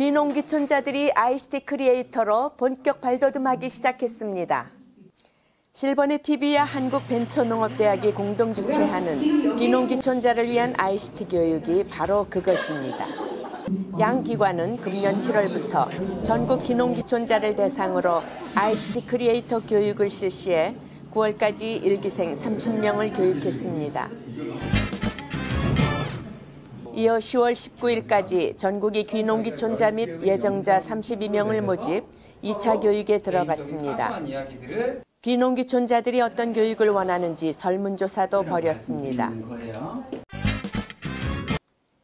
귀농귀촌자들이 ICT 크리에이터로 본격 발돋움하기 시작했습니다. 실버넷TV와 한국벤처농업대학이 공동 주최하는 귀농귀촌자를 위한 ICT 교육이 바로 그것입니다. 양 기관은 금년 7월부터 전국 귀농귀촌자를 대상으로 ICT 크리에이터 교육을 실시해 9월까지 1기생 30명을 교육했습니다. 이어 10월 19일까지 전국의 귀농귀촌자 및 예정자 32명을 모집 2차 교육에 들어갔습니다. 귀농귀촌자들이 어떤 교육을 원하는지 설문조사도 벌였습니다.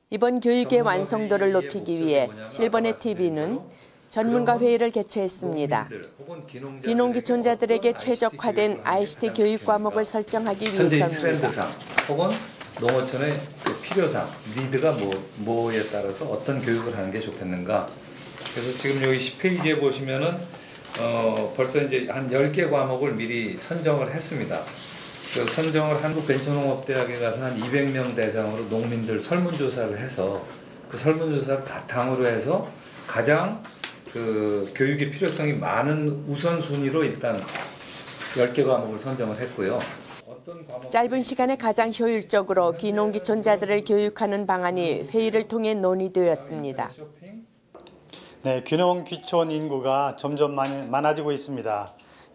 이번 교육의 완성도를 높이기 위해 실버넷TV는 전문가 회의를 개최했습니다. 귀농귀촌자들에게 최적화된 ICT 교육 과목을 설정하기 위해서입니다. 농어촌의 그 필요상, 니드가 뭐에 따라서 어떤 교육을 하는 게 좋겠는가. 그래서 지금 여기 10페이지에 보시면은 벌써 이제 한 10개 과목을 미리 선정을 했습니다. 그 선정을 한국벤처농업대학에 가서 한 200명 대상으로 농민들 설문조사를 해서 그 설문조사를 바탕으로 해서 가장 그 교육의 필요성이 많은 우선순위로 일단 10개 과목을 선정을 했고요. 짧은 시간에 가장 효율적으로 귀농귀촌자들을 교육하는 방안이 회의를 통해 논의되었습니다. 네, 귀농귀촌 인구가 점점 많아지고 있습니다.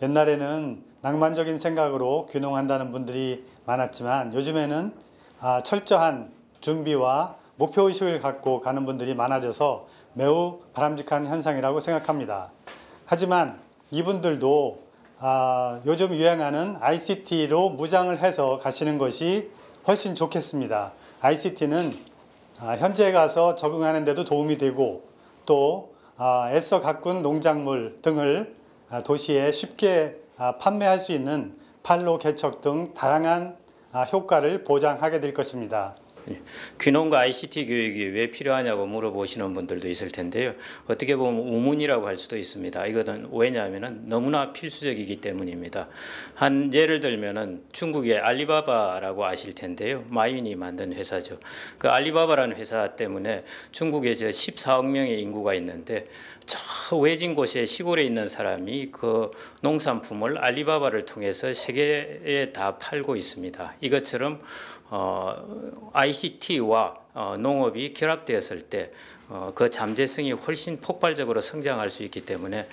옛날에는 낭만적인 생각으로 귀농한다는 분들이 많았지만 요즘에는 철저한 준비와 목표의식을 갖고 가는 분들이 많아져서 매우 바람직한 현상이라고 생각합니다. 하지만 이분들도 요즘 유행하는 ICT로 무장을 해서 가시는 것이 훨씬 좋겠습니다. ICT는 현지에 가서 적응하는 데도 도움이 되고 또 애써 가꾼 농작물 등을 도시에 쉽게 판매할 수 있는 판로 개척 등 다양한 효과를 보장하게 될 것입니다. 귀농과 ICT 교육이 왜 필요하냐고 물어보시는 분들도 있을 텐데요. 어떻게 보면 우문이라고 할 수도 있습니다. 이거는 왜냐하면 너무나 필수적이기 때문입니다. 한 예를 들면은 중국의 알리바바라고 아실 텐데요. 마윈이 만든 회사죠. 그 알리바바라는 회사 때문에 중국에 14억 명의 인구가 있는데 저 외진 곳에 시골에 있는 사람이 그 농산품을 알리바바를 통해서 세계에 다 팔고 있습니다. 이것처럼 ICT와 농업이 결합되었을 때 그 잠재성이 훨씬 폭발적으로 성장할 수 있기 때문에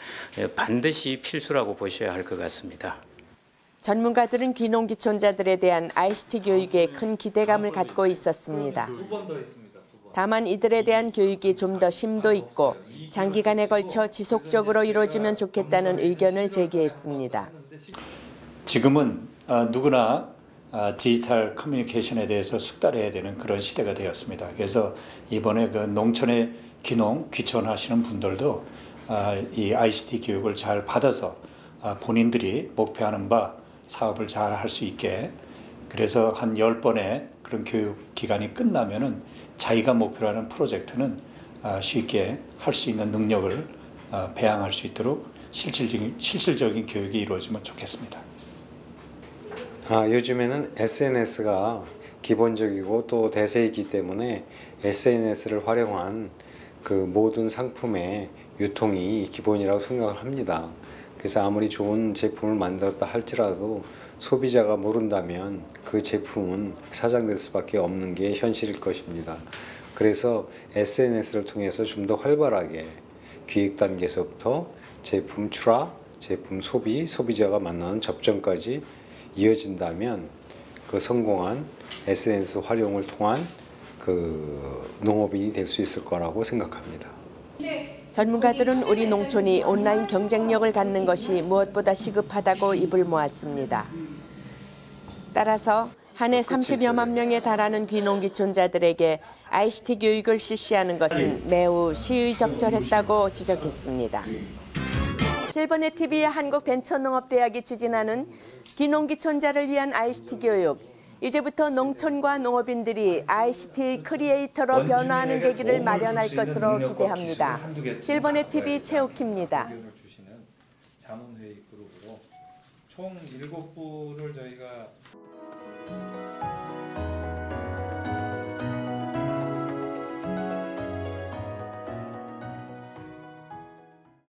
반드시 필수라고 보셔야 할 것 같습니다. 전문가들은 귀농귀촌자들에 대한 ICT 교육에 큰 기대감을 갖고 있었습니다. 다만 이들에 대한 교육이 좀 더 심도 있고 장기간에 걸쳐 지속적으로 이루어지면 좋겠다는 의견을 제기했습니다. 지금은 누구나 디지털 커뮤니케이션에 대해서 숙달해야 되는 그런 시대가 되었습니다. 그래서 이번에 그 농촌에 귀촌하시는 분들도 이 ICT 교육을 잘 받아서 본인들이 목표하는 바 사업을 잘 할 수 있게, 그래서 한 10번의 그런 교육 기간이 끝나면은 자기가 목표로 하는 프로젝트는 쉽게 할 수 있는 능력을 배양할 수 있도록 실질적인 교육이 이루어지면 좋겠습니다. 요즘에는 SNS가 기본적이고 또 대세이기 때문에 SNS를 활용한 그 모든 상품의 유통이 기본이라고 생각을 합니다. 그래서 아무리 좋은 제품을 만들었다 할지라도 소비자가 모른다면 그 제품은 사장될 수밖에 없는 게 현실일 것입니다. 그래서 SNS를 통해서 좀 더 활발하게 기획 단계에서부터 제품 출하, 제품 소비, 소비자가 만나는 접점까지 이어진다면 그 성공한 SNS 활용을 통한 그 농업인이 될 수 있을 거라고 생각합니다. 전문가들은 우리 농촌이 온라인 경쟁력을 갖는 것이 무엇보다 시급하다고 입을 모았습니다. 따라서 한 해 30여만 명에 달하는 귀농귀촌자들에게 ICT 교육을 실시하는 것은 매우 시의적절했다고 지적했습니다. 실버넷TV와 한국벤처농업대학이 추진하는 귀농귀촌자를 위한 ICT 교육. 이제부터 농촌과 농업인들이 ICT 크리에이터로 변화하는 계기를 마련할 것으로 기대합니다. 실버넷TV 최욱희입니다. 자문회의 그룹으로 총 7부를 저희가